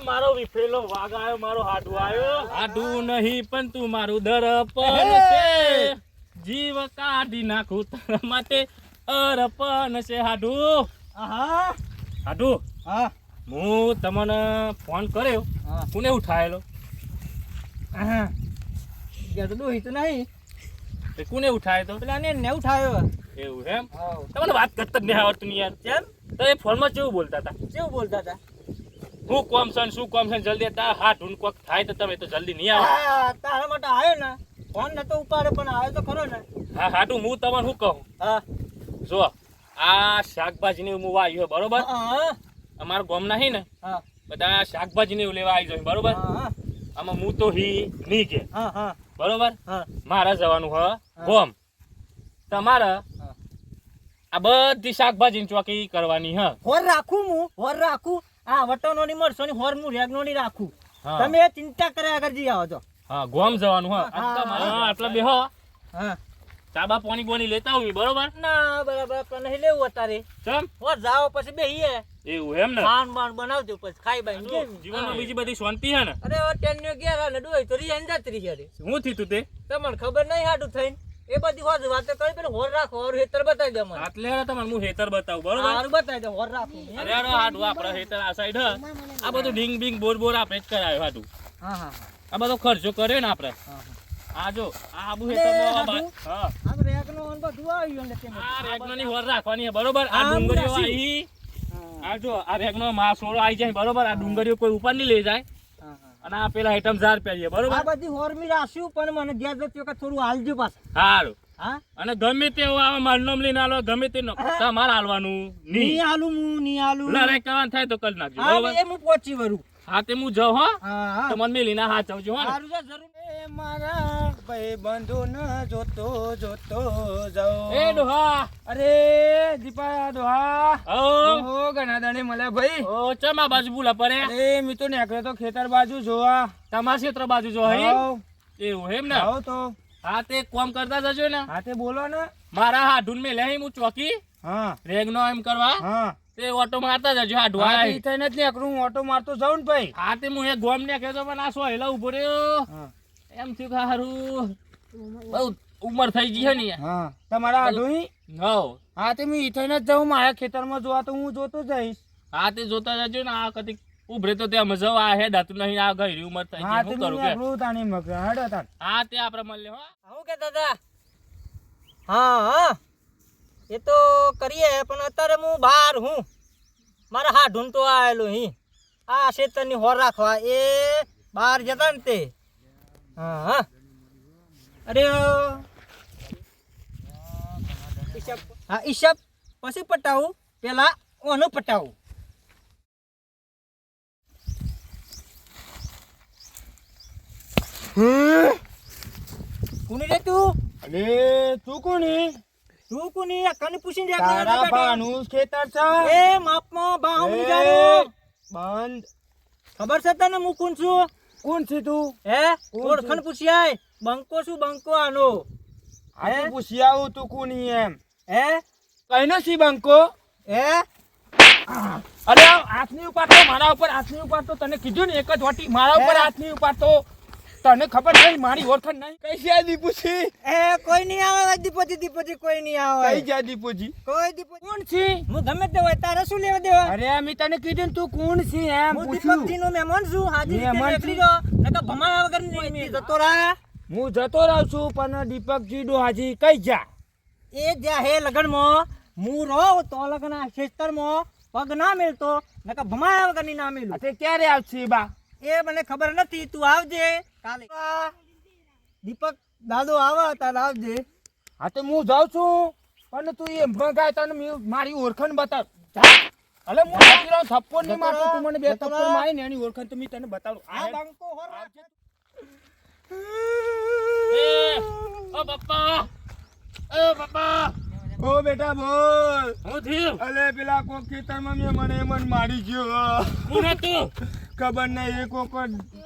મારો વિફરેલો વાઘ આવ્યો, મારો હાડુ આવ્યો. હાડુ નહીં પણ તું મારું દર્પણ છે, જીવ કાઢી નાખું તારા માટે અર્પણ છે. હાડુ હાડુ, હું તમને ફોન કર્યો, કોને ઉઠાયેલો? કોને ઉઠાયો તો? પેલા ને ઉઠાયો. એવું એમ? તમને વાત કરતા જ નહીં આવડતું યાર. કેમ? તો એ ફોનમાં કેવું બોલતા હતા? હું કોમ છે શું કોમ છે જલ્દી હાથ ઊન કોક થાય તો તમે તો જલ્દી નહીં આવો. તારા માટે આવ્યો ને, ફોન નતો ઉપાડે પણ આવ્યો તો ખરો ને. હા હાટું હું તમને શું કહું, જો આ શાકભાજી ને હું વાવ્યું બરોબર, અમારા ગામ ના હી ને બધા શાકભાજી ને લેવા આવી જાય બરોબર. આમાં હું તો નહીં કે બરોબર, મારે જવાનું હ ગામ. તમારે આ બધી શાકભાજી ચોકી કરવાની હ. હોર રાખું આ વટોનો ની મરસો ની હોર હું રેગનો ની રાખું. તમે ચિંતા કર્યા આગળ જી આવો છો. હા ગામ જવાનું હ. આટલા બે ચાબા પાણી બોની લેતા હોવી બરોબર. ના બરાબર પણ નહીં લેવું અત્યારે. ચમ હોર જાઓ પછી બેહીએ. એવું એમ ને? ખાન બાન બનાવજો પછી ખાઈ બાઈ જીવનમાં બીજી બધી શાંતિ હે ને? અરે ટેન્યો ગયા ને ડોય તો રિયાન જાત્રી છે. હું થયું તે તમને ખબર નહીં હાડું થઈને એ બધી હોર વાતો કરી પેલો હોર રાખો હોર હેતર બતાવી દે મને. આટલે તમને હું હેતર બતાવું બરોબર. હારું બતાવી દે હોર રાખો. અરે હાડું આપડે હેતર આ સાઈડ હ. આ બધું ડીંગ બીંગ બોર આપણે જ કરાયો હાડું. આ બધો ખર્ચો કર્યો ને આપણે. આ જો આ આબુ હેતર રેગનો અન બધું આવ્યું એટલે આ રેગનો ની હોર રાખવાની બરોબર. આ ડુંગરીઓ આવી આ જો આ રેગનો માસોળો આવી જાય બરોબર. આ ડુંગરીઓ કોઈ ઉપર નહીં લઈ જાય. અને આ પેલા આઈટમ ઝાર પહેરીએ બરોબર. આ બધી હોરમી રાખ્યું પણ મને ગયા જતી વખત થોડું હાલજો પાછું. હારું. અને ગમે તે આવે મારનોમ લઈને આલો ગમે તે તમારે હાલવાનું નહીં હાલું લડાઈ કરવાનું થાય તો કરી નાખજો બરોબર. એ હું પહોંચી વરું. હા તે હું જાઉં હો તો મને મેલીને હાથ આવજો હો. મારા ભાઈબંધો ન જોતો જાઉં. એ ડોહા. અરે દીપા ડોહા. ઓ ઘણા દાડે મળ્યા ભાઈ. ઓ ચમા બાજુ બોલા પડે. એ મી તો નીકળ્યો તો ખેતર બાજુ જોવા. તમારા ક્ષેત્ર બાજુ જો હે એવું એમ ને? આવો તો. હા તે કોમ કરતા જજો ને. હા તે બોલો ને. મારા હાડુન મે લઈ હું ચોકી રેગનો એમ કરવા તે ઓટો મારતા જજો. હાડુ આઈ થઈને જ નીકળું ઓટો મારતો જાઉં ને ભાઈ. હા તે હું એક ગોમ ને કહેતો પણ આ સોહેલા ઉભો રહ્યો એમ થયું કે હારું બહુ ઉંમર થઈ ગઈ છે ને. તમારા હાડુ હો. હા તે હું થઈને જ જાઉં મારા ખેતરમાં જોવા તો હું જોતો જઈશ. હા તે જોતા જજો ને. આ કદી ઉભરે તો ત્યાં મજા આ હે દાતું નહીં. આ ગઈ ઉંમર થઈ ગઈ શું કરું કે હા તે આપણે મળીએ હો. હું કે દાદા હા એ તો કરીએ પણ અત્યારે હું બહાર હું. મારા હાડું તો આવેલું આ ખેતરની હોર રાખવા એ બહાર જતા ને તે. અરે હા ઈશબ પછી પટાવું પેલા ઓનું પટાવું. કોની રે તું? અરે તું કોની કને પૂછીને તારા બાનું ખેતર છે એ માપમાં બા હું જાણું બંધ. ખબર છે તને હું કોણ છું? કોણ છે તું? હે ઓળખણ પૂછી આય. બંકો છું બંકો આનો. આ પૂછી આવું તું કોની એમ? હે કઈનો સી બંકો? હે અરે હાથની ઉપાડતો મારા ઉપર હાથની ઉપાડતો. તને કીધું ને એક જ વાટી મારા ઉપર હાથની ઉપાડતો. તને ખબર નહીં મારી ઓળખાણ નહીં. કઈ છે દીપુજી? એ કોઈ નહીં આવે દીપોજી કોઈ નહીં આવે. કઈ જા દીપુજી? કોઈ દીપોજી કોણ છે? હું ગમે તે હોય તારે શું લેવા દેવા? અરે અમે તને કીધું તું કોણ છે એમ હું પૂછ્યું. દીપકજી નો મહેમાન છું. હાજી મહેમાન નીકળી ગયો નકર ભમાયા વગર નહીં જતો રહે. હું જતો રહું છું પણ દીપકજી ડો હાજી કઈ જા? એ જ્યાં હે લગનમાં હું રહું તો લગન આ ખેતરમાં પગ ના મેલતો નકર ભમાયા વગર ના મેલું. તે ક્યારે આવશે બા? એ મને ખબર નથી. તું આવજે કાલે. દીપક દાદો આવે તારે આવજે. હા તો હું જાઉં છું પણ તું એમ ભગાય તને મારી ઓળખાણ બતાવ. અલે હું થપ્પો નહીં મારતો. તું મને બે થપ્પો મારી ને એની ઓળખાણ તો મેં તને બતાવું. આ બંકો હોર રાખજે. ઓ પપ્પા ઓ બેટા બોલ. હું થયું? અલે પેલા કોક ખેતરમાં મેં મને મારી ગયો. કોણ હતું? ખબર નહીં. એ કોક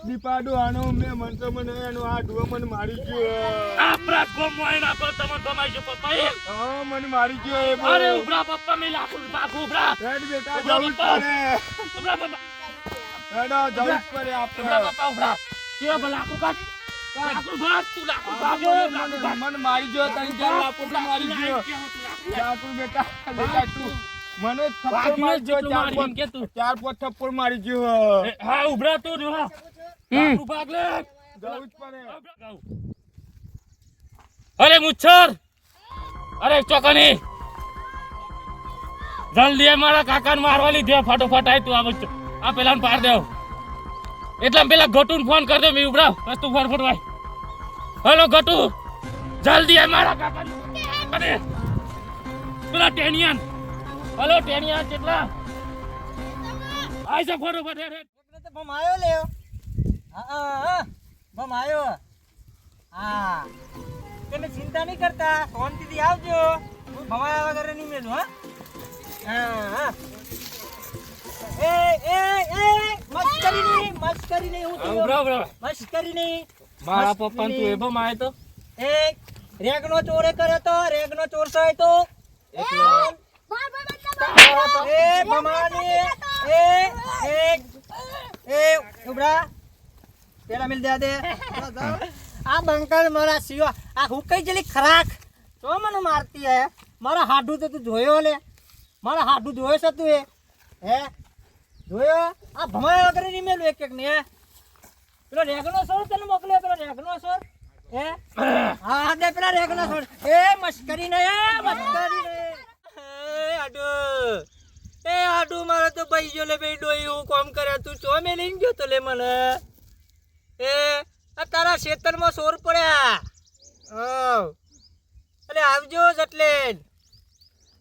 દીપાડો આનો મેં મનસો મને એનો આ ડુઓ મને મારી ગયો આપણા ગોમમાં આવીને આપણે તમને ગમાઈ ગયો પપ્પા એ હા મને મારી ગયો એ અરે ઉભરા પપ્પા મેં લાખ રૂપિયા ઉભરા રેડ બેટા ઉભરા જવું જ પપ્પા. પડે ઉભરા પપ્પા રેડો જવું જ પડે ઉભરા આપણે પપ્પા ઉભરા કેવા ભલા લાખો કાઢ લાખો ભાગ તું લાખો ભાગ્યો લાખો ભાગ મને મારી ગયો તને ચાર લાખો તો મારી ગયો લાખો બેટા બેટા તું મને થપ્પડ ભાગ્યો મારી ગયો જેટલું મારી એમ કે તું ચાર પાંચ થપ્પડ મારી ગયો હા ઉભરા તું જો હા લાખો ભાગ લે જવું જ પડે અરે મુચ્છર અરે ચોકની જલ્દી મારા કાકાને મારવા લીધે ફટાફટ આય તું આ પેલાને પાર દેવ એટલા પેલા ગટુને ફોન કર દે મે ઉભરા બસ તું ફટફટ ભાઈ હેલો ગટુ જલ્દી આય મારા કાકાને અરે પેલા ટેનિયન હેલો ટેનિયન કેટલા આય છે ફટાફટ રે એટલે તો ભમાયો લ્યો હા ભમાયો હા તમે ચિંતા નહીં કરતા શાંતિથી આવજો હું ભમાયા વગર નહીં મેલું હા એ મસ્કરી નહીં હું તો ઉભરા ઉભરા મસ્કરી નહીં મારા પપ્પાને તું એબો માય તો એ રેગનો ચોરે કર્યો તો રેગનો ચોર સાય તો એ ભમાની એ ઉભરા પેલા મિલ દે આ બંકલ મારા સિવા આ હુકઈ જેલી ખરાક તો મને મારતી હે મારા હાડું તો તું જોયો લે મારા હાડું જોયો છે તું એ હે જોયો આ ભમાયા વગર નહીં મેલું એક ને પેલો રેગનો સોર તને મોકલ્યો પેલો રેગનો સોર હે હા દે પેલા રેગનો સોર એ મસ્કરી ને એ હાડું મારે તો ભાઈ જો લે ભાઈ ડોઈ હું કોમ કરે તું ચો મે લઈને ગયો તો લે મને એ આ તારા ખેતરમાં સોર પડ્યા અરે આવજો એટલે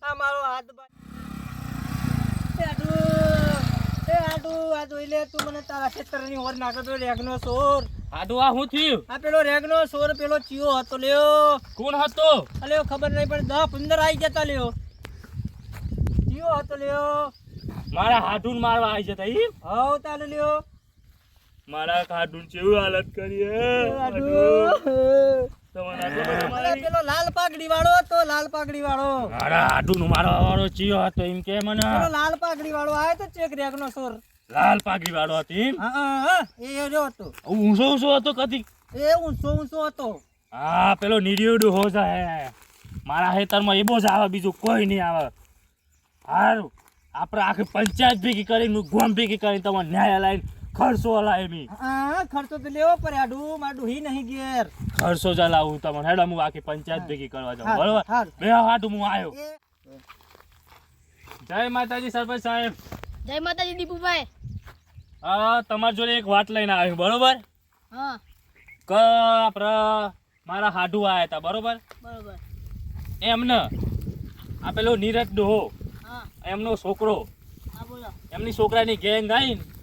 આ મારો હાથ આ જોઈ લે તું મને તારા ખેતરની ઓર નાખો તો રેગનો સોર આડું આ હું થયું આ પેલો રેગનો સોર પેલો ચિયો હતો લ્યો કોણ હતો અલ્યો ખબર નહીં પણ 10-15 આવી જતા લ્યો ચિયો હતો લ્યો મારા હાડુન મારવા આવી જતા ઈ હવ તાલે લ્યો મારા હાડુન કેવું હાલત કરી હે અરે પેલો લાલ પાઘડી વાળો હતો લાલ પાઘડી વાળો મારા હાડુન મારવા વાળો ચિયો હતો એમ કે મને પેલો લાલ પાઘડી વાળો આવ્યો તો ચેક રેગનો સોર લાલ પાઘડી વાળો હતો એમ હા એ જો હતો ઊંચો ઊંચો હતો કદી એ ઊંચો હતો હા પેલો નીડિયોડો હોજા હે મારા ખેતરમાં એબો જ આવે બીજું કોઈ નહીં આવે હારું આપણે આખી પંચાયત ભેગી કરીને ગોમ ભેગી કરીને તમારે ન્યાય લાઈને ખર્ચો હલાય મી હા ખર્ચો તો લેવો પડે આડું માડું હી નહીં ઘેર ખર્ચો જ હલાવું તમને હેડો હું આખી પંચાયત ભેગી કરવા જાઉં બરોબર બે હાડું હું આવ્યો જય માતાજી સરપંચ સાહેબ જય માતાજી દીપુભાઈ હા તમારી જોડે એક વાત લઈને આવ્યો બરોબર હા કે આપણે મારા હાડું આવ્યા હતા બરોબર બરોબર એમને આ પેલો નીરજ ડોહો હા એમનો છોકરો હા બોલો એમની છોકરાની ગેંગ આવીને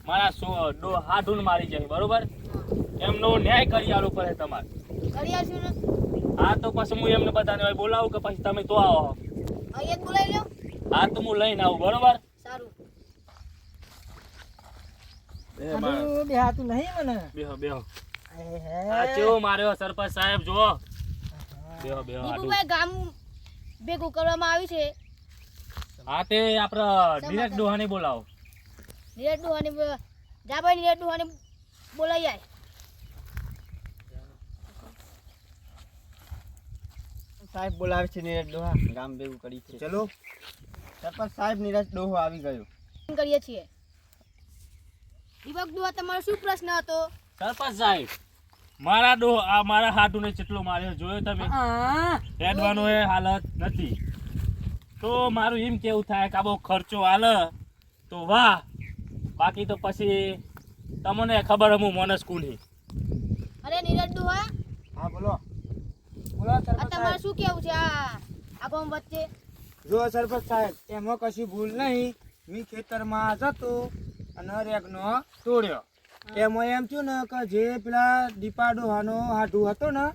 મારા હાડુન મારી જાય બરોબર એમનો ન્યાય કરી આલો પડે તમારે કરી આવશું ને હા તો પછી હું એમને બધાને બોલાવું કે પછી તમે તો આવો અહીંયા જ બોલાવી લ્યો હા તો હું લઈને આવું બરોબર સારું આડું બેહાતું નહીં મને બેહો બેહો હે આ કેવો માર્યો સરપંચ સાહેબ જો બેહો બેહો હાડું દીપુભાઈ ગામ ભેગું કરવામાં આવ્યું છે હા તે આપણે નીરજ ડોહાને બોલાવો નીરજ ડોહાની જાભાઈ નીરજ ડોહાની બોલાઈ જાય સાહેબ બોલાવે છે નીરજ ડોહા ગામ ભેગું કરી છે ચલો સરપંચ સાહેબ નીરજ ડોહો આવી ગયો કરીએ છીએ દીપક ડોહા તમારો શું પ્રશ્ન હતો સરપંચ સાહેબ મારા ડો આ મારા હાડુને કેટલો માર્યો જોયો તમે હેડવાનો એ હાલત નથી તો મારું એમ કેવું થાય કે આ બહુ ખર્ચો હાલે તો વાહ બાકી તો પછી તમને ખબર હું મોનસ કુની અરે નીરજ ડોહા હા બોલો બોલો આ સરપંચ તમારે સાહેબ શું કેવું છે આ ગામ વચ્ચે જો સરપંચ સાહેબ એમાં કશી ભૂલ નહીં મેં ખેતરમાં જતો અને રેગનો તોડ્યો એમાં એમ થયું ને કે જે પેલા દીપાડોહાનો હાડું હતો ને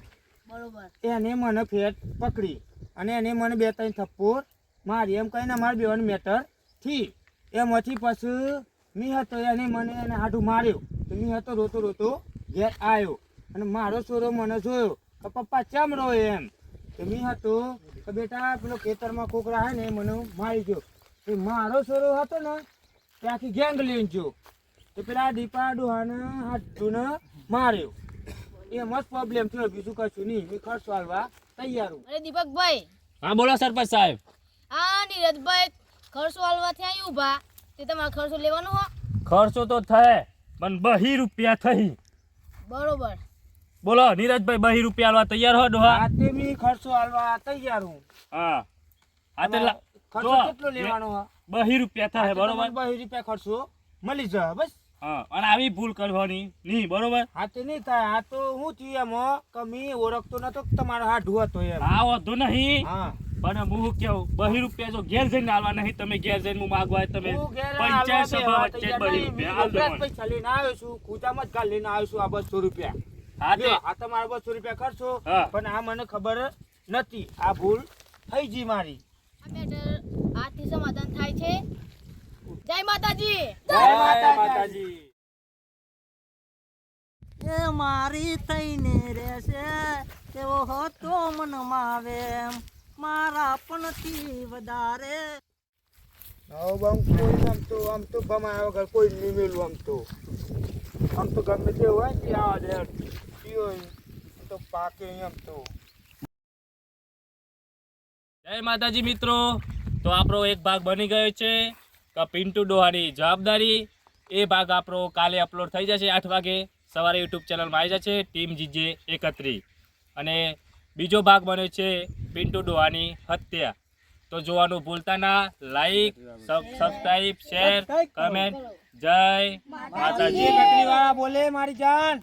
બરોબર એને મને ફેટ પકડી અને એને મને 2-3 થપ્પડ મારી એમ કહીને મારા બેવાનું મેટર થી એમાંથી પછી મી હતો એને મને એને હાડું માર્યું તો મેં હતો રોતો રોતો ઘેર આવ્યો અને મારો છોરો મને જોયો કે પપ્પા ચમ રો એમ તો મેં હતો કે બેટા પેલો ખેતરમાં કોકરા હે ને મને મારી ગયો એ મારો છોરો હતો ને તે આખી ગેંગ લઈને ગયો તો પેલા દીપા ડોહાને હાથને માર્યો એમ જ પ્રોબ્લેમ થયો બીજું કશું નહીં મેં ખર્ચ વાળવા તૈયાર હું અરે દીપકભાઈ હા બોલો સરપંચ સાહેબ. આ નીરજભાઈ ખર્ચો હાલવાથી અહીં ઊભા તે તમારે ખર્ચો લેવાનો હો ખર્ચો તો થાય પણ 2 રૂપિયા થઈ. બરોબર બોલો નીરજભાઈ 2 રૂપિયા આલવા તૈયાર હો ડોહા? રાતે મેં ખર્ચો હાલવા તૈયાર હું હા હા તે ખર્ચો કેટલો લેવાનો હા 2 રૂપિયા થાય બરોબર. 2 રૂપિયા ખર્ચો મળી જાય બસ હા અને આવી ભૂલ કરવાની નહીં બરોબર. હા તે નહીં થાય આ તો હું થયું એમાં કે મેં ઓળખતો નતો કે તમારો હાથ ધોતો એમ હા વાંધો નહીં હા પણ હું કેવું 2 રૂપિયા જો ઘેર જઈને આલવા નહીં તમે ઘેર જઈને હું માગવા હોય તમે હું ઘેર પંચાયત સભા હાલવા વચ્ચે તૈયાર 2 નહીં. મેં રૂપિયા આલ વપરાશ દેવાના. પૈસા લઈને આવ્યો છું ખુદામાં જ ઘાલ લઈને આવ્યો છું આ 200 રૂપિયા હા તે લ્યો, આ તમારા 200 રૂપિયા ખર્ચો હા. પણ આ મને ખબર નથી આ ભૂલ થઈ ગઈ મારી આ મેટર આજથી સમાધાન થાય છે. જય માતાજી. જય માતાજી. એ મારી થઈને રહેશે તેવો હતો મનમાં આવે એમ મારા પણથી વધારે હવે આમ તો ભમાયા વગર કોઈ નહીં મેલું આમ તો ગમે તે હોય ને તે આવા દે પીઓ તો પાકે આમ તો જય માતાજી મિત્રો. તો આપણો એક ભાગ બની ગયો છે કે પિન્ટુ ડોહાની જવાબદારી. એ ભાગ આપણો કાલે અપલોડ થઈ જશે 8 વાગે સવારે યુટ્યુબ ચેનલમાં આવી જશે ટીમ જીજે 31. અને બીજો ભાગ બન્યો છે પિન્ટુ ડોહાની હત્યા. તો જોવાનું ભૂલતા ના. Like subscribe share comment. જય માતાજી. કટરી વાળા બોલે મારી જાન